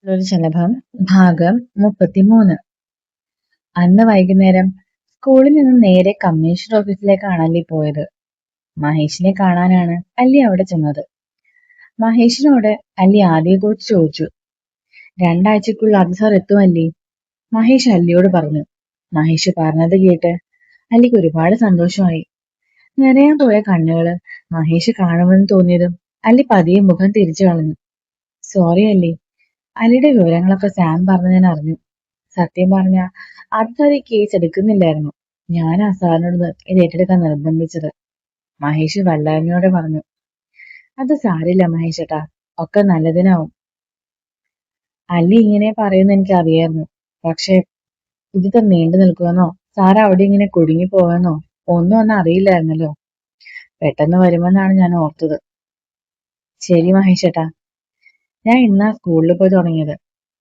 ഒരു ശലഭം ഭാഗം 33. അന്ന് വൈകുന്നേരം സ്കൂളിൽ നിന്ന് നേരെ കമ്മീഷണർ ഓഫീസിലേക്കാണ് അല്ലി പോയത്. മഹേഷിനെ കാണാനാണ് അല്ലി അവിടെ ചെന്നത്. മഹേഷിനോട് അല്ലി ആദ്യയെക്കുറിച്ച് ചോദിച്ചു. 2 ആഴ്ചക്കുള്ളിൽ അത് സാർ എത്തുമല്ലി, മഹേഷ് അല്ലിയോട് പറഞ്ഞു. മഹേഷ് പറഞ്ഞത് കേട്ട് അല്ലിക്ക് ഒരുപാട് സന്തോഷമായി. നിറയാൻ പോയ കണ്ണുകള് മഹേഷ് കാണുമെന്ന് തോന്നിയതും അല്ലി പതിയെ മുഖം തിരിച്ചു കളഞ്ഞു. സോറി അല്ലി, അലിയുടെ വിവരങ്ങളൊക്കെ സാം പറഞ്ഞ് ഞാൻ അറിഞ്ഞു. സത്യം പറഞ്ഞ അത് ഈ കേസ് എടുക്കുന്നില്ലായിരുന്നു. ഞാനാ സാറിനോട് ഇത് ഏറ്റെടുക്കാൻ നിർബന്ധിച്ചത്, മഹേഷ് വല്ലായ്മയോടെ പറഞ്ഞു. അത് സാരില്ല മഹേഷ് ഏട്ടാ, ഒക്കെ നല്ലതിനാവും. അല്ലി ഇങ്ങനെ പറയുന്ന എനിക്ക് അറിയായിരുന്നു. പക്ഷെ ഇതിത്ര നീണ്ടു നിൽക്കുമെന്നോ സാർ അവിടെ ഇങ്ങനെ കുടുങ്ങി പോവെന്നോ ഒന്നും അറിയില്ലായിരുന്നല്ലോ. പെട്ടെന്ന് വരുമെന്നാണ് ഞാൻ ഓർത്തത്. ശരി മഹേഷ് ഏട്ടാ, ഞാൻ ഇന്നാ സ്കൂളിൽ പോയി തുടങ്ങിയത്.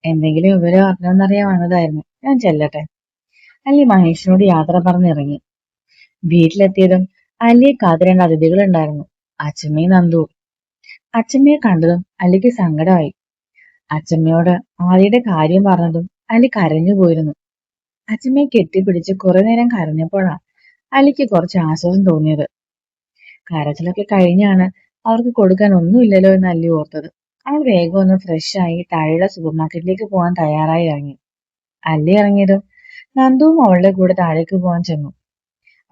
എന്തെങ്കിലും വിവരം അറിഞ്ഞോന്നറിയാൻ വന്നതായിരുന്നു. ഞാൻ ചെല്ലട്ടെ. അല്ലി മഹേഷിനോട് യാത്ര പറഞ്ഞിറങ്ങി. വീട്ടിലെത്തിയതും അല്ലിയെ കാത്ത് 2 അതിഥികളുണ്ടായിരുന്നു, അച്ഛമ്മയും നന്ദുവും. അച്ഛമ്മയെ കണ്ടതും അല്ലിക്ക് സങ്കടമായി. അച്ഛമ്മയോട് ആദിയുടെ കാര്യം പറഞ്ഞതും അല്ലി കരഞ്ഞു പോയിരുന്നു. അച്ഛമ്മയെ കെട്ടിപ്പിടിച്ച് കുറെ നേരം കരഞ്ഞപ്പോഴാണ് അല്ലിക്ക് കുറച്ച് ആശ്വാസം തോന്നിയത്. കരച്ചിലൊക്കെ കഴിഞ്ഞാണ് അവർക്ക് കൊടുക്കാൻ ഒന്നുമില്ലല്ലോ എന്ന് അല്ലി ഓർത്തത്. അവൾ വേഗം ഒന്ന് ഫ്രഷായി താഴെയുള്ള സൂപ്പർ മാർക്കറ്റിലേക്ക് പോകാൻ തയ്യാറായി ഇറങ്ങി. അല്ലി ഇറങ്ങിയതും നന്ദുവും അവളുടെ കൂടെ താഴേക്ക് പോകാൻ ചെന്നു.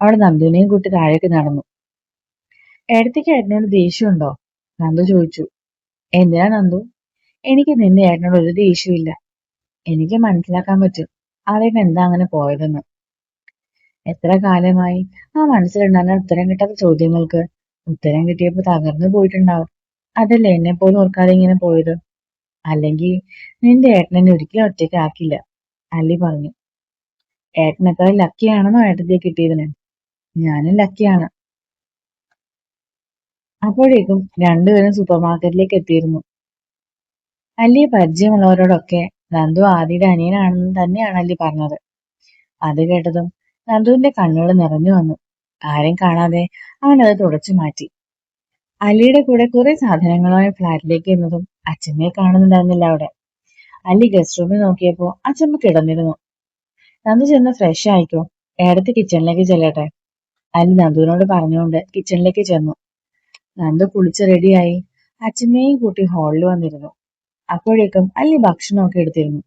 അവൾ നന്ദുവിനെയും കൂട്ടി താഴേക്ക് നടന്നു. ഏടത്തേക്ക് ഏട്ടനോട് ദേഷ്യമുണ്ടോ? നന്ദു ചോദിച്ചു. എന്തിനാ നന്ദു? എനിക്ക് നിന്റെ ഏട്ടനോട് ഒരു ദേഷ്യമില്ല. എനിക്ക് മനസ്സിലാക്കാൻ പറ്റും ആദ്യം എന്താ അങ്ങനെ പോയതെന്ന്. എത്ര കാലമായി ആ മനസ്സിലുണ്ടായിരുന്ന ഉത്തരം കിട്ടാത്ത ചോദ്യങ്ങൾക്ക് ഉത്തരം കിട്ടിയപ്പോ തകർന്നു പോയിട്ടുണ്ടാവും. അതല്ലേ എന്നെ പോലും ഓർക്കാതെ ഇങ്ങനെ പോയത്. അല്ലെങ്കിൽ നിന്റെ ഏട്ടനെ ഒരിക്കലും ഒറ്റയ്ക്ക് ആക്കില്ല, അല്ലി പറഞ്ഞു. ഏട്ടനത്ര ലക്കിയാണെന്നോ ഏട്ടത്തെ കിട്ടിയതിന്? ഞാനും ലക്കിയാണ്. അപ്പോഴേക്കും രണ്ടുപേരും സൂപ്പർ മാർക്കറ്റിലേക്ക് എത്തിയിരുന്നു. അല്ലിയെ പരിചയമുള്ളവരോടൊക്കെ നന്ദു ആദിയുടെ അനിയനാണെന്ന് തന്നെയാണ് അല്ലി പറഞ്ഞത്. അത് കേട്ടതും നന്ദുവിന്റെ കണ്ണുകൾ നിറഞ്ഞു വന്നു. ആരെയും കാണാതെ അവൻ അത് തുടച്ചു മാറ്റി. അല്ലിയുടെ കൂടെ കുറെ സാധനങ്ങളുമായി ഫ്ലാറ്റിലേക്ക് എന്നതും അച്ഛമ്മയെ കാണുന്നുണ്ടായിരുന്നില്ല അവിടെ. അല്ലി ഗസ്റ്റ് റൂമിൽ നോക്കിയപ്പോ അച്ഛമ്മ കിടന്നിരുന്നു. നന്ദു ചെന്ന് ഫ്രഷ് ആയിക്കോ, ഏടത്ത് കിച്ചണിലേക്ക് ചെല്ലട്ടെ, അല്ലി നന്ദുവിനോട് പറഞ്ഞുകൊണ്ട് കിച്ചണിലേക്ക് ചെന്നു. നന്ദു കുളിച്ച് റെഡിയായി അച്ഛമ്മയെയും കൂട്ടി ഹാളിൽ വന്നിരുന്നു. അപ്പോഴേക്കും അല്ലി ഭക്ഷണമൊക്കെ എടുത്തിരുന്നു.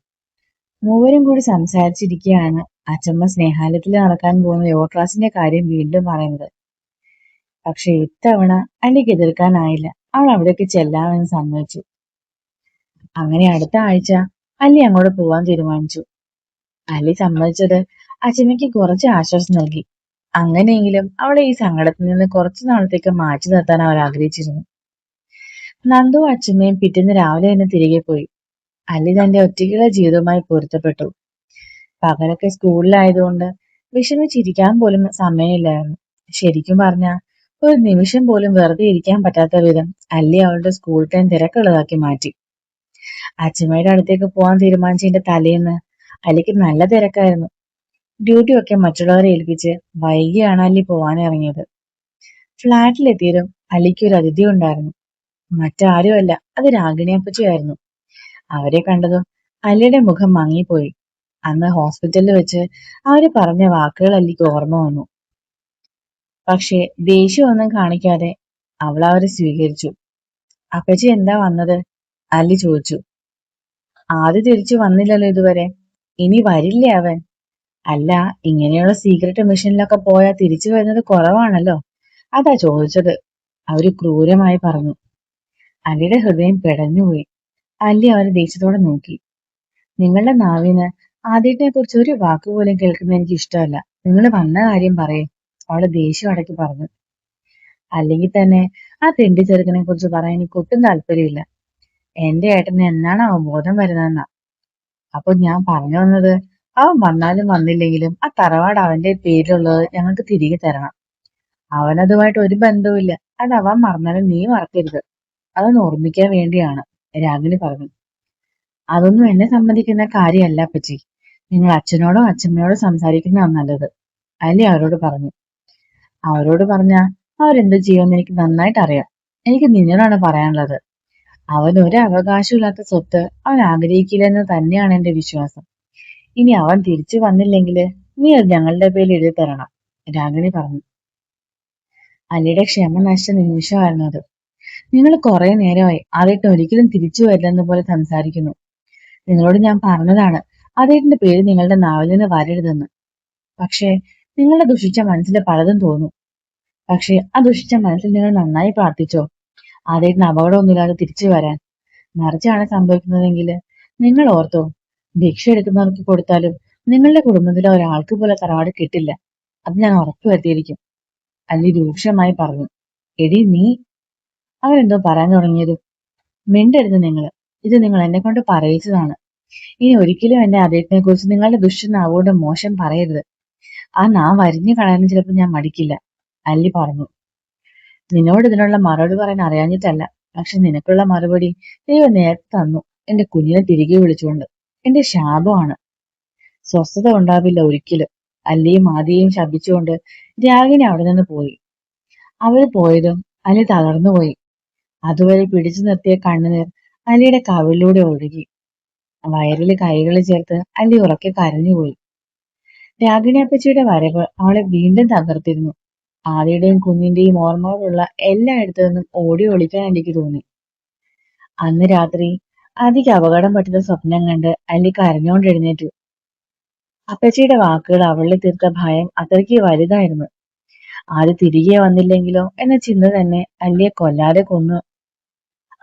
മൂവരും കൂടി സംസാരിച്ചിരിക്കുകയാണ് അച്ഛമ്മ സ്നേഹാലയത്തിൽ നടക്കാൻ പോകുന്ന യോഗ ക്ലാസിന്റെ കാര്യം വീണ്ടും പറയുന്നത്. പക്ഷെ ഇത്തവണ അല്ലിക്ക് എതിർക്കാനായില്ല. അവൾ അവിടേക്ക് ചെല്ലാമെന്ന് സമ്മതിച്ചു. അങ്ങനെ അടുത്ത ആഴ്ച അല്ലി അങ്ങോട്ട് പോവാൻ തീരുമാനിച്ചു. അല്ലി സമ്മതിച്ചത് അച്ഛമ്മയ്ക്ക് കുറച്ച് ആശ്വാസം നൽകി. അങ്ങനെയെങ്കിലും അവളെ ഈ സങ്കടത്തിൽ നിന്ന് കുറച്ചു നാളത്തേക്ക് മാറ്റി നിർത്താൻ അവർ ആഗ്രഹിച്ചിരുന്നു. നന്ദു അച്ഛമ്മയും പിറ്റേന്ന് രാവിലെ തന്നെ തിരികെ പോയി. അല്ലി തന്റെ ഒറ്റയ്ക്കുള്ള ജീവിതവുമായി പൊരുത്തപ്പെട്ടു. പകലൊക്കെ സ്കൂളിലായതുകൊണ്ട് വിഷമിച്ചിരിക്കാൻ പോലും സമയമില്ലായിരുന്നു. ശരിക്കും പറഞ്ഞ ഒരു നിമിഷം പോലും വെറുതെ ഇരിക്കാൻ പറ്റാത്ത വിധം അല്ലി അവളുടെ സ്കൂൾ ടൈം തിരക്കുള്ളതാക്കി മാറ്റി. അച്ഛമ്മയുടെ അടുത്തേക്ക് പോകാൻ തീരുമാനിച്ചതിന്റെ തലേന്ന് അല്ലിക്ക് നല്ല തിരക്കായിരുന്നു. ഡ്യൂട്ടിയൊക്കെ മറ്റുള്ളവരെ ഏൽപ്പിച്ച് വൈകിയാണ് അല്ലി പോവാൻ ഇറങ്ങിയത്. ഫ്ലാറ്റിലെത്തിയതും അല്ലിക്ക് ഒരു അതിഥി ഉണ്ടായിരുന്നു. മറ്റാരുമല്ല, അത് രാഗിണിയപ്പച്ചിയായിരുന്നു. അവരെ കണ്ടതും അല്ലിയുടെ മുഖം മങ്ങിപ്പോയി. അന്ന് ഹോസ്പിറ്റലിൽ വെച്ച് അവര് പറഞ്ഞ വാക്കുകൾ അല്ലിക്ക് ഓർമ്മ വന്നു. പക്ഷെ ദേഷ്യമൊന്നും കാണിക്കാതെ അവൾ അവരെ സ്വീകരിച്ചു. അപ്പച്ചി എന്താ വന്നത്? അല്ലി ചോദിച്ചു. ആദ്യം തിരിച്ചു വന്നില്ലല്ലോ ഇതുവരെ, ഇനി വരില്ലേ അവൻ? അല്ല, ഇങ്ങനെയുള്ള സീക്രട്ട് മിഷനിലൊക്കെ പോയാൽ തിരിച്ചു വരുന്നത് കുറവാണല്ലോ, അതാ ചോദിച്ചത്, അവര് ക്രൂരമായി പറഞ്ഞു. അല്ലിയുടെ ഹൃദയം പിടഞ്ഞുപോയി. അല്ലി അവരെ ദേഷ്യത്തോടെ നോക്കി. നിങ്ങളുടെ നാവിന് ആദ്യത്തെ കുറിച്ച് ഒരു വാക്കുപോലും കേൾക്കുന്നത് എനിക്ക് ഇഷ്ടമല്ല. നിങ്ങൾ വന്ന കാര്യം പറയേ, അവള് ദേഷ്യം അടക്കി പറഞ്ഞു. അല്ലെങ്കിൽ തന്നെ ആ തെണ്ടി ചെറുക്കനെ കുറിച്ച് പറയാൻ എനിക്ക് ഒട്ടും താല്പര്യമില്ല. എന്റെ ഏട്ടന് എന്നാണ് അവൻ ബോധം വരുന്നതെന്നാ. അപ്പൊ ഞാൻ പറഞ്ഞു വന്നത്, അവൻ വന്നാലും വന്നില്ലെങ്കിലും ആ തറവാട് അവന്റെ പേരിലുള്ളത് ഞങ്ങൾക്ക് തിരികെ തരണം. അവനതുമായിട്ട് ഒരു ബന്ധവുമില്ല. അത് അവൻ മറന്നാലും നീ മറക്കരുത്. അതൊന്ന് ഓർമ്മിക്കാൻ വേണ്ടിയാണ്, രാഗിണി പറഞ്ഞു. അതൊന്നും എന്നെ സംബന്ധിക്കുന്ന കാര്യമല്ല അപ്പച്ചി. നിങ്ങൾ അച്ഛനോടോ അച്ഛമ്മയോടോ സംസാരിക്കുന്നതാണ് നല്ലത്, അല്ലി അവരോട് പറഞ്ഞു. അവരോട് പറഞ്ഞാ അവരെന്ത് ചെയ്യുമെന്ന് എനിക്ക് നന്നായിട്ട് അറിയാം. എനിക്ക് നിന്നോടാണ് പറയാനുള്ളത്. അവൻ ഒരു അവകാശമില്ലാത്ത സ്വത്ത് അവൻ ആഗ്രഹിക്കില്ലെന്ന് തന്നെയാണ് എന്റെ വിശ്വാസം. ഇനി അവൻ തിരിച്ചു വന്നില്ലെങ്കിൽ നീ അത് ഞങ്ങളുടെ പേരിൽ എഴുതി തരണം, രാഗിണി പറഞ്ഞു. അലിയുടെ ക്ഷമ നശിച്ച നിമിഷമായിരുന്നു അത്. നിങ്ങൾ കുറെ നേരമായി അതേട്ടൻ ഒരിക്കലും തിരിച്ചു വരില്ലെന്ന പോലെ സംസാരിക്കുന്നു. നിങ്ങളോട് ഞാൻ പറഞ്ഞതാണ് അതേട്ടന്റെ പേര് നിങ്ങളുടെ നാവിൽ നിന്ന് വരരുതെന്ന്. പക്ഷേ നിങ്ങളുടെ ദുഷിച്ച മനസ്സിൽ പലതും തോന്നും. പക്ഷെ ആ ദുഷിച്ച മനസ്സിൽ നിങ്ങൾ നന്നായി പ്രാർത്ഥിച്ചോ അതേട്ടന് അപകടമൊന്നുമില്ലാതെ തിരിച്ചു വരാൻ. മറിച്ചാണ് സംഭവിക്കുന്നതെങ്കിൽ നിങ്ങൾ ഓർത്തോ, ഭിക്ഷ എടുക്കുന്നവർക്ക് കൊടുത്താലും നിങ്ങളുടെ കുടുംബത്തിലെ ഒരാൾക്ക് പോലെ തറവാട് കിട്ടില്ല. അത് ഞാൻ ഉറപ്പുവരുത്തിയിരിക്കും, അല്ലി രൂക്ഷമായി പറഞ്ഞു. എടി നീ, അവരെന്തോ പറയാൻ തുടങ്ങിയത്. മിണ്ടരുത് നിങ്ങൾ, ഇത് നിങ്ങൾ എന്നെ കൊണ്ട് പറയിച്ചതാണ്. ഇനി ഒരിക്കലും എന്റെ അതേട്ടിനെ കുറിച്ച് നിങ്ങളുടെ ദുഷ്ടനാവോട് മോശം പറയരുത്. ആ നാം വരിഞ്ഞു കളയാനും ചിലപ്പോൾ ഞാൻ മടിക്കില്ല, അല്ലി പറഞ്ഞു. നിന്നോട് ഇതിനുള്ള മറുപടി പറയാൻ അറിയാഞ്ഞിട്ടല്ല, പക്ഷെ നിനക്കുള്ള മറുപടി ദൈവം നേരത്തെ തന്നു, എന്റെ കുഞ്ഞിനെ തിരികെ വിളിച്ചുകൊണ്ട്. എന്റെ ശാപമാണ്. സ്വസ്ഥത ഉണ്ടാവില്ല ഒരിക്കലും, അല്ലിയും ആദിയെയും ശപിച്ചുകൊണ്ട് രാഗിണി അവിടെ നിന്ന് പോയി. അവര് പോയതും അലി തളർന്നുപോയി. അതുവരെ പിടിച്ചു നിർത്തിയ കണ്ണുനീർ അലിയുടെ കവിളിലൂടെ ഒഴുകി. വയറിൽ കൈകൾ ചേർത്ത് അലി ഉറക്കെ കരഞ്ഞുപോയി. രാഗിണി അപ്പച്ചിയുടെ വരവ് അവളെ വീണ്ടും തകർത്തിരുന്നു. ആദിയുടെയും കുഞ്ഞിന്റെയും ഓർമ്മകളുള്ള എല്ലായിടത്തു നിന്നും ഓടി ഒളിക്കാൻ അലിക്ക് തോന്നി. അന്ന് രാത്രി ആദിക്ക് അപകടം പറ്റുന്ന സ്വപ്നം കണ്ട് അലി കരഞ്ഞോണ്ട് എഴുന്നേറ്റു. അപ്പച്ചിയുടെ വാക്കുകൾ അവളിൽ തീർത്ത ഭയം അത്രയ്ക്ക് വലുതായിരുന്നു. ആദ്യ തിരികെ വന്നില്ലെങ്കിലോ എന്ന ചിന്ത തന്നെ അല്ലിയെ കൊല്ലാതെ കൊന്നു.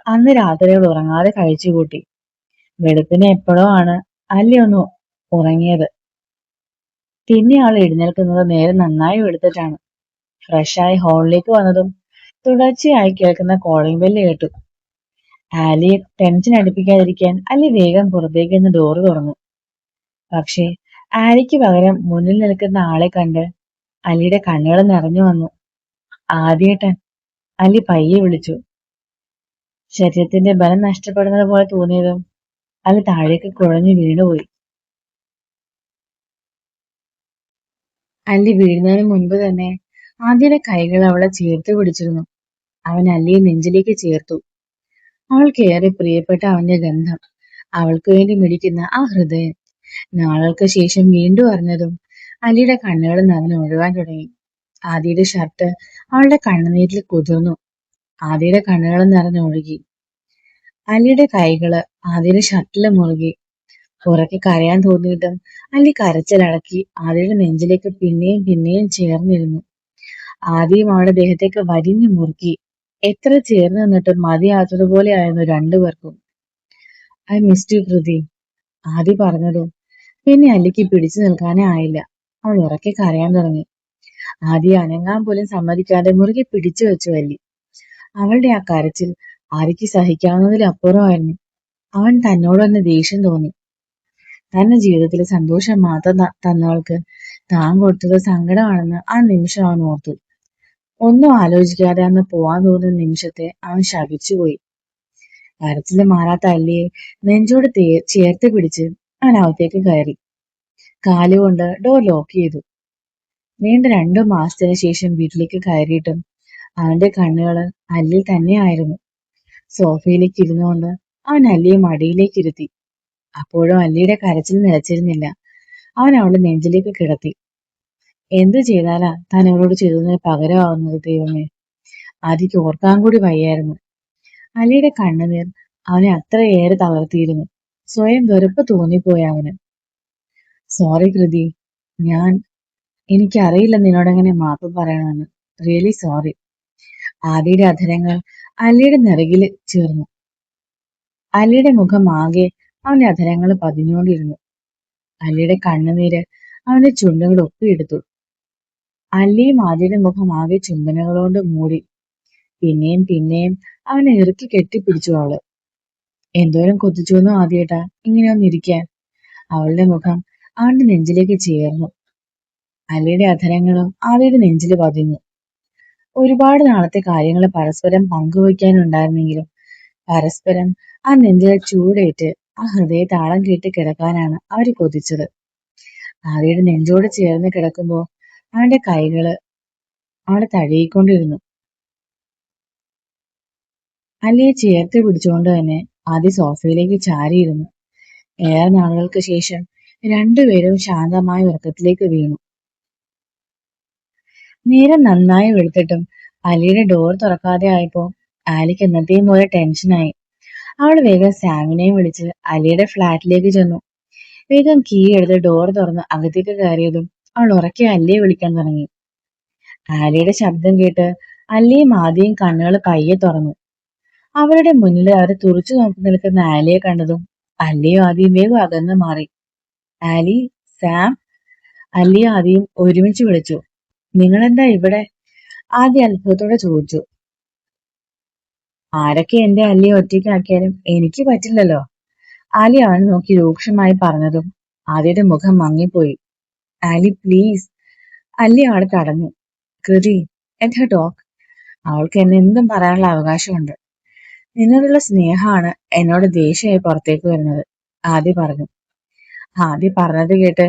അന്ന് രാത്രികൾ ഉറങ്ങാതെ കഴിച്ചുകൂട്ടി. വെളുപ്പിന് എപ്പോഴോ ആണ് അല്ലി ഒന്ന് ഉറങ്ങിയത്. പിന്നെ ആൾ എഴുന്നേൽക്കുന്നത് നേരെ നന്നായി വെളുത്തിട്ടാണ്. ഫ്രഷായി ഹാളിലേക്ക് വന്നതും തുടർച്ചയായി കേൾക്കുന്ന കോളിംഗ് ബെല്ല് കേട്ടു. ആലിയെ ടെൻഷൻ അടുപ്പിക്കാതിരിക്കാൻ അല്ലി വേഗം പുറത്തേക്ക് നിന്ന് ഡോറ് തുറന്നു. പക്ഷേ ആലിക്ക് പകരം മുന്നിൽ നിൽക്കുന്ന ആളെ കണ്ട് അലിയുടെ കണ്ണുകൾ നിറഞ്ഞു വന്നു. ആദ്യേട്ടൻ, അലി പയ്യെ വിളിച്ചു. ശരീരത്തിന്റെ ബലം നഷ്ടപ്പെടുന്നത് പോലെ തോന്നിയതും അലി താഴേക്ക് കുഴഞ്ഞു വീണുപോയി. അല്ലി വീഴുന്നതിന് മുൻപ് തന്നെ ആദ്യയുടെ കൈകൾ അവളെ ചേർത്ത് പിടിച്ചിരുന്നു. അവൻ അല്ലിയെ നെഞ്ചിലേക്ക് ചേർത്തു. അവൾക്ക് ഏറെ പ്രിയപ്പെട്ട അവന്റെ ഗന്ധം, അവൾക്ക് വേണ്ടി മിടിക്കുന്ന ആ ഹൃദയം. നാളുകൾക്ക് ശേഷം വീണ്ടും അറിഞ്ഞതും അലിയുടെ കണ്ണുകൾ നിറഞ്ഞു ഒഴുകാൻ തുടങ്ങി. ആദിയുടെ ഷർട്ട് അവളുടെ കണ്ണുനീരിൽ കുതിർന്നു. ആദിയുടെ കണ്ണുകൾ നിറഞ്ഞൊഴുകി. അലിയുടെ കൈകള് ആദിയുടെ ഷർട്ടില് മുറുകി. ഉറക്കെ കരയാൻ തോന്നിയിട്ടും അലി കരച്ചിലടക്കി ആദിയുടെ നെഞ്ചിലേക്ക് പിന്നെയും പിന്നെയും ചേർന്നിരുന്നു. ആദിയും അവളുടെ ദേഹത്തേക്ക് വരിഞ്ഞു മുറുക്കി. എത്ര ചേർന്ന് നിന്നിട്ടും മതിയാത്തതുപോലെ ആയിരുന്നു രണ്ടുപേർക്കും. ഐ മിസ്ഡ് യു കൃതി, ആദി പറഞ്ഞതും പിന്നെ അല്ലിക്ക് പിടിച്ചു നിൽക്കാനേ ആയില്ല. അവൾ ഉറക്കെ കരയാൻ തുടങ്ങി. ആദിയെ അനങ്ങാൻ പോലും സമ്മതിക്കാതെ മുറുകെ പിടിച്ചു വെച്ചു അല്ലി. അവളുടെ ആ കരച്ചിൽ ആദിക്ക് സഹിക്കാവുന്നതിലപ്പുറമായിരുന്നു. അവൻ തന്നോട് തന്നെ ദേഷ്യം തോന്നി. തന്റെ ജീവിതത്തിൽ സന്തോഷം മാത്രം തന്നവൾക്ക് താൻ കൊടുത്തത് സങ്കടമാണെന്ന് ആ നിമിഷം അവൻ ഓർത്തു. ഒന്നും ആലോചിക്കാതെ അന്ന് പോവാൻ തോന്നുന്ന നിമിഷത്തെ അവൻ ശപിച്ചുപോയി. കരച്ചില് മാറാത്ത അല്ലിയെ നെഞ്ചോട് ചേർത്ത് പിടിച്ച് അവൻ അകത്തേക്ക് കയറി. കാലുകൊണ്ട് ഡോർ ലോക്ക് ചെയ്തു. നീണ്ട 2 മാസത്തിന് ശേഷം വീട്ടിലേക്ക് കയറിയിട്ടും അവന്റെ കണ്ണുകള് അല്ലിൽ തന്നെയായിരുന്നു. സോഫയിലേക്ക് ഇരുന്നുകൊണ്ട് അവൻ അല്ലിയെ മടിയിലേക്ക് ഇരുത്തി. അപ്പോഴും അല്ലിയുടെ കരച്ചിൽ നിലച്ചിരുന്നില്ല. അവൻ അവളുടെ നെഞ്ചിലേക്ക് കിടത്തി. എന്തു ചെയ്താലാ താൻ അവളോട് ചെയ്തതിന് പകരമാവുന്നത് ദൈവമേ? ആദിക്ക് ഓർക്കാൻ കൂടി വയ്യായിരുന്നു. അലിയുടെ കണ്ണുനീർ അവനെ അത്രയേറെ തളർത്തിയിരുന്നു. സ്വയം വെറുപ്പ് തോന്നിപ്പോയ അവന്. സോറി കൃതി, എനിക്കറിയില്ല നിന്നോടെങ്ങനെ മാപ്പ് പറയണമെന്ന്. Really sorry. ആദിയുടെ അധരങ്ങൾ അലിയുടെ നെറുകില് ചേർന്നു. അലിയുടെ മുഖം ആകെ അവന്റെ അധരങ്ങൾ പതിഞ്ഞുകൊണ്ടിരുന്നു. അലിയുടെ കണ്ണുനീര് അവന്റെ ചുണ്ടുകൾ ഒപ്പിയെടുത്തു. അല്ലിയും ആദിയുടെ മുഖം ആകെ ചുംബനങ്ങളോണ്ട് മൂടി. പിന്നെയും പിന്നെയും അവനെ ഇറുക്കി കെട്ടിപ്പിടിച്ചു അവള്. എന്തോരം കൊതിച്ചുവെന്നോ ആദ്യേട്ടാ ഇങ്ങനെയൊന്നിരിക്കാൻ. അവളുടെ മുഖം അവന്റെ നെഞ്ചിലേക്ക് ചേർന്നു. അല്ലിയുടെ അധരങ്ങളും ആദിയുടെ നെഞ്ചില് പതിഞ്ഞു. ഒരുപാട് നാളത്തെ കാര്യങ്ങൾ പരസ്പരം പങ്കുവയ്ക്കാനുണ്ടായിരുന്നെങ്കിലും പരസ്പരം ആ നെഞ്ചിലെ ചൂടേറ്റ് ആ ഹൃദയ താളം കേട്ട് കിടക്കാനാണ് അവര് കൊതിച്ചത്. ആദിയുടെ നെഞ്ചോട് ചേർന്ന് കിടക്കുമ്പോ അവന്റെ കൈകള് അവളെ തഴുകിക്കൊണ്ടിരുന്നു. അല്ലിയെ ചേർത്ത് പിടിച്ചുകൊണ്ട് തന്നെ ആദ്യ സോഫയിലേക്ക് ചാരിയിരുന്നു. ഏറെ നാളുകൾക്ക് ശേഷം രണ്ടുപേരും ശാന്തമായ ഉറക്കത്തിലേക്ക് വീണു. നേരം നന്നായി വെളുത്തിട്ടും അലിയുടെ ഡോർ തുറക്കാതെ ആയപ്പോ ആലിക്ക് എന്നത്തെയും പോലെ ടെൻഷനായി. അവൾ വേഗം സാമിനെയും വിളിച്ച് അലിയുടെ ഫ്ലാറ്റിലേക്ക് ചെന്നു. വേഗം കീ എടുത്ത് ഡോർ തുറന്ന് അകത്തേക്ക് കയറിയതും അവൾ ഉറക്കെ അല്ലിയെ വിളിക്കാൻ തുടങ്ങി. ആലിയുടെ ശബ്ദം കേട്ട് അല്ലിയും ആദ്യം കണ്ണുകൾ പയ്യെ തുറന്നു. അവരുടെ മുന്നിൽ അവരെ തുറച്ചു നോക്കി നിൽക്കുന്ന ആലിയെ കണ്ടതും അല്ലിയും ആദ്യം വേഗം അകന്ന് മാറി. ആലി, സാം, അല്ലിയും ആദ്യം ഒരുമിച്ച് വിളിച്ചു. നിങ്ങളെന്താ ഇവിടെ? ആദ്യം അത്ഭുതത്തോടെ ചോദിച്ചു. ആരൊക്കെ എന്റെ അല്ലിയെ ഒറ്റയ്ക്കാക്കിയാലും എനിക്ക് പറ്റില്ലല്ലോ. ആലി അവനെ നോക്കി രൂക്ഷമായി പറഞ്ഞതും ആദ്യയുടെ മുഖം മങ്ങിപ്പോയി. ആലി പ്ലീസ്. അല്ലി അവളെ തടഞ്ഞു. കൃതി, ലെറ്റ് ഹർ ടോക്ക്. അവൾക്ക് എന്നെ എന്തും പറയാനുള്ള അവകാശമുണ്ട്. നിന്നോടുള്ള സ്നേഹമാണ് എന്നോട് ദേഷ്യമായി പുറത്തേക്ക് വരുന്നത്, ആദി പറഞ്ഞു. ആദി പറഞ്ഞത് കേട്ട്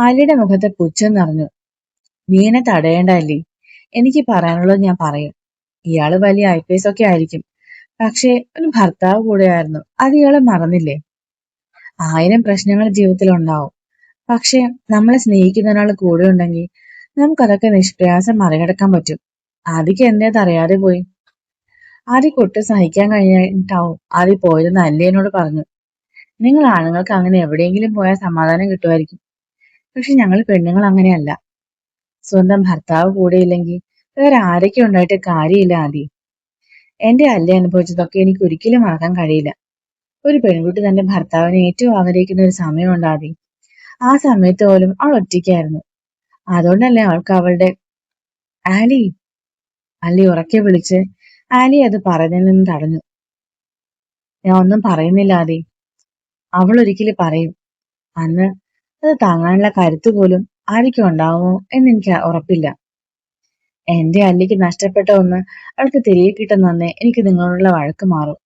ആലിയുടെ മുഖത്തെ പുച്ഛം നിറഞ്ഞു. നീ എന്നെ തടയേണ്ട അല്ലി. എനിക്ക് പറയാനുള്ളത് ഞാൻ പറയും. ഇയാള് വലിയ IPS ഒക്കെ ആയിരിക്കും, പക്ഷെ ഒരു ഭർത്താവ് കൂടെയായിരുന്നു. അത് ഇയാള് മറന്നില്ലേ? 1000 പ്രശ്നങ്ങൾ ജീവിതത്തിൽ ഉണ്ടാവും, പക്ഷെ നമ്മളെ സ്നേഹിക്കുന്ന ഒരാൾ കൂടെ ഉണ്ടെങ്കിൽ നമുക്കതൊക്കെ നിഷ്പ്രയാസം മറികടക്കാൻ പറ്റും. ആദിക്ക് എന്തേത് അറിയാതെ പോയി. ആദിക്ക് ഒട്ടും സഹിക്കാൻ കഴിഞ്ഞിട്ടാവും ആദി പോയതെന്ന് അല്ലി എന്നോട് പറഞ്ഞു. നിങ്ങൾ ആണുങ്ങൾക്ക് അങ്ങനെ എവിടെയെങ്കിലും പോയാൽ സമാധാനം കിട്ടുമായിരിക്കും, പക്ഷെ ഞങ്ങൾ പെണ്ണുങ്ങൾ അങ്ങനെയല്ല. സ്വന്തം ഭർത്താവ് കൂടെയില്ലെങ്കിൽ വേറെ ആരൊക്കെ ഉണ്ടായിട്ട് കാര്യമില്ല ആദി. എന്റെ അല്ലി അനുഭവിച്ചതൊക്കെ എനിക്ക് ഒരിക്കലും മറക്കാൻ കഴിയില്ല. ഒരു പെൺകുട്ടി തന്റെ ഭർത്താവിനെ ഏറ്റവും ആഗ്രഹിക്കുന്ന ഒരു സമയമുണ്ട് ആദി. ആ സമയത്ത് പോലും അവൾ ഒറ്റയ്ക്കായിരുന്നു. അതുകൊണ്ടല്ലേ അവൾക്ക് അവളുടെ ആലി. അല്ലി ഉറക്കെ വിളിച്ച് ആലി അത് പറയുന്നതിൽ നിന്ന് തടഞ്ഞു. ഞാൻ ഒന്നും പറയുന്നില്ല ആദി. അവൾ ഒരിക്കലും പറയും. അന്ന് അത് താങ്ങാനുള്ള കരുത്ത് പോലും ആർക്കും ഉണ്ടാവുമോ എന്നെനിക്ക് ഉറപ്പില്ല. എന്റെ അല്ലിക്ക് നഷ്ടപ്പെട്ട ഒന്ന് അവൾക്ക് തിരികെ കിട്ടുന്നേ എനിക്ക് നിങ്ങളോടുള്ള വഴക്ക് മാറും,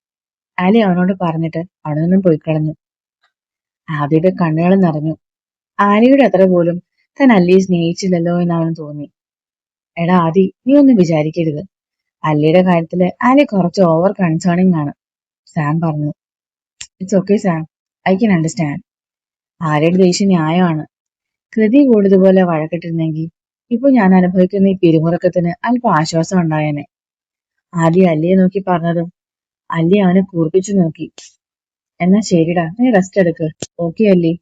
ആലി അവനോട് പറഞ്ഞിട്ട് അവിടെ നിന്നും പോയി കളഞ്ഞു. ആദിയുടെ കണ്ണുകൾ നിറഞ്ഞു. ആലിയുടെ അത്ര പോലും താൻ അല്ലിയെ സ്നേഹിച്ചില്ലല്ലോ എന്ന് അവന് തോന്നി. എടാ ആദി, നീ ഒന്നും വിചാരിക്കരുത്. അല്ലിയുടെ കാര്യത്തില് ആലി കുറച്ച് ഓവർ കൺസേണിങ് ആണ്, സാം പറഞ്ഞു. It's okay Sam, I can understand. ആലിയുടെ ദേഷ്യം ന്യായമാണ്. കൃതി കൂടുതപോലെ വഴക്കിട്ടിരുന്നെങ്കിൽ ഇപ്പൊ ഞാൻ അനുഭവിക്കുന്ന ഈ പിരിമുറുക്കത്തിന് അല്പം ആശ്വാസം ഉണ്ടായേനെ. ആലി അല്ലിയെ നോക്കി പറഞ്ഞതും അല്ലി അവനെ കൂർപ്പിച്ചു നോക്കി. എന്നാ ശരിടാ, നീ റെസ്റ്റ് എടുക്ക്. ഓക്കെ അല്ലി,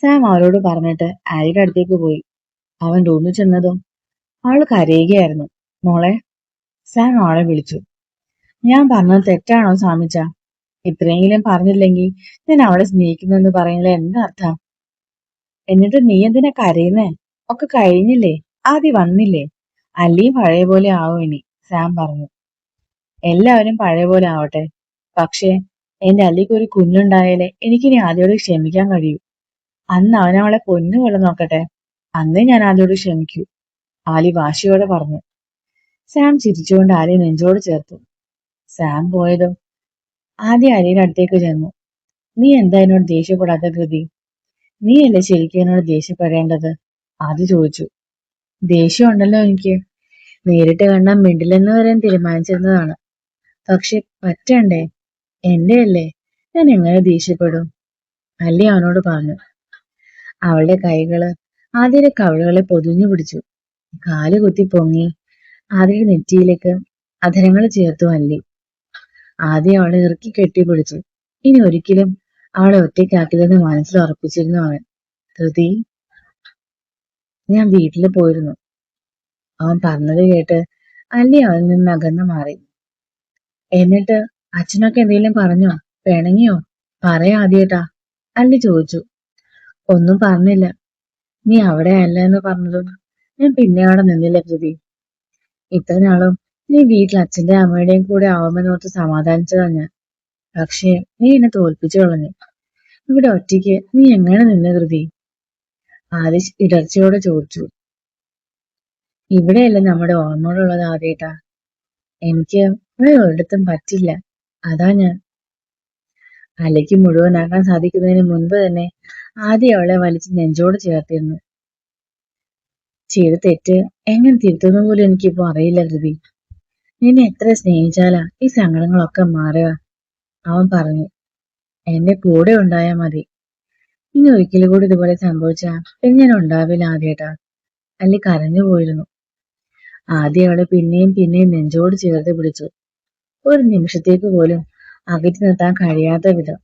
സാം അവരോട് പറഞ്ഞിട്ട് ആലിയുടെ അടുത്തേക്ക് പോയി. അവൻ റൂമിൽ ചെന്നതും അവൾ കരയുകയായിരുന്നു. മോളെ, സാം അവളെ വിളിച്ചു. ഞാൻ പറഞ്ഞത് തെറ്റാണോ സാമിച്ച? ഇത്രയെങ്കിലും പറഞ്ഞില്ലെങ്കിൽ ഞാൻ അവളെ സ്നേഹിക്കുന്നെന്ന് പറയുന്നത് എന്താ അർത്ഥം? എന്നിട്ട് നീ എന്തിനാ കരയുന്നേ? ഒക്കെ കഴിഞ്ഞില്ലേ? ആദ്യം വന്നില്ലേ? അല്ലിയും പഴയ പോലെ ആവും ഇനി, സാം പറഞ്ഞു. എല്ലാവരും പഴയ പോലെ ആവട്ടെ, പക്ഷേ എന്റെ അല്ലിക്ക് ഒരു കുഞ്ഞുണ്ടായാലേ എനിക്കിനി ആദ്യോട് ക്ഷമിക്കാൻ കഴിയൂ. അന്ന് അവനവളെ പൊന്നുപോലെ നോക്കട്ടെ, അന്നേ ഞാൻ ആദ്യോട് ക്ഷമിക്കൂ, ആലി വാശിയോടെ പറഞ്ഞു. സാം ചിരിച്ചുകൊണ്ട് ആലിയെ നെഞ്ചോട് ചേർത്തു. സാം പോയതും ആദ്യം അലിയുടെ അടുത്തേക്ക് ചെന്നു. നീ എന്താ എന്നോട് ദേഷ്യപ്പെടാത്ത കൃതി? നീയല്ലേ ശരിക്കും എന്നോട് ദേഷ്യപ്പെടേണ്ടത്? ആദ്യ ചോദിച്ചു. ദേഷ്യം ഉണ്ടല്ലോ എനിക്ക്. നേരിട്ട് കണ്ടാൽ മിണ്ടില്ലെന്ന് വരെ തീരുമാനിച്ചിരുന്നതാണ്. പക്ഷെ പറ്റണ്ടേ? എന്റെ അല്ലേ, ഞാൻ എങ്ങനെ ദേഷ്യപ്പെടും? അല്ലി അവനോട് പറഞ്ഞു. അവളുടെ കൈകള് ആദ്യയുടെ കവിളുകളെ പൊതിഞ്ഞു പിടിച്ചു. കാല് കുത്തി പൊങ്ങി ആദ്യയുടെ നെറ്റിയിലേക്ക് അധരങ്ങൾ ചേർത്തു അല്ലി. ആദ്യം അവളെ ഇറുക്കി കെട്ടിപ്പിടിച്ചു. ഇനി ഒരിക്കലും അവളെ ഒറ്റയ്ക്കാക്കില്ലെന്ന് മനസ്സിൽ ഉറപ്പിച്ചിരുന്നു അവൻ. കൃതി, ഞാൻ വീട്ടിൽ പോയിരുന്നു. അവൻ പറഞ്ഞത് കേട്ട് അല്ലി അവനിൽ നിന്ന് അകന്നു മാറി. എന്നിട്ട് അച്ഛനൊക്കെ എന്തെങ്കിലും പറഞ്ഞോ? പിണങ്ങിയോ? പറയാ ആദ്യേട്ടാ, അല്ലി ചോദിച്ചു. ഒന്നും പറഞ്ഞില്ല. നീ അവിടെ അല്ല എന്ന് പറഞ്ഞതും ഞാൻ പിന്നെ അവിടെ നിന്നില്ല കൃതി. ഇത്ര നാളും നീ വീട്ടിൽ അച്ഛന്റെ അമ്മയുടെയും കൂടെ ആവുമെന്നോർത്ത് സമാധാനിച്ചതാ ഞാൻ. പക്ഷേ നീ എന്നെ തോൽപ്പിച്ചു കളഞ്ഞു. ഇവിടെ ഒറ്റയ്ക്ക് നീ എങ്ങനെ നിന്ന് കൃതി? ആദിശ് ഇടർച്ചയോടെ ചോദിച്ചു. ഇവിടെയല്ല നമ്മുടെ ഓർമ്മകളുള്ളത് ആദ്യേട്ടാ. എനിക്ക് വേറെ ഒരിടത്തും പറ്റില്ല, അതാ ഞാൻ. അലയ്ക്ക് മുഴുവനാക്കാൻ സാധിക്കുന്നതിന് മുൻപ് തന്നെ ആദ്യം അവളെ വലിച്ച് നെഞ്ചോട് ചേർത്തിരുന്നു. ചെയ്ത തെറ്റ് എങ്ങനെ തിരുത്തുന്ന പോലും എനിക്കിപ്പോ അറിയില്ല കൃതി. നിന്നെ എത്ര സ്നേഹിച്ചാലാ ഈ സങ്കടങ്ങളൊക്കെ മാറുക. അവൻ പറഞ്ഞു. എന്റെ കൂടെ ഉണ്ടായാ മതി. ഇനി ഒരിക്കലും കൂടി ഇതുപോലെ സംഭവിച്ചാ പിന്നെ ഞാൻ ഉണ്ടാവില്ല ആദ്യേട്ടാ. അല്ലി കരഞ്ഞു പോയിരുന്നു. ആദ്യം അവളെ പിന്നെയും പിന്നെയും നെഞ്ചോട് ചേർത്ത് പിടിച്ചു. ഒരു നിമിഷത്തേക്ക് പോലും അകറ്റി നിർത്താൻ കഴിയാത്ത വിധം.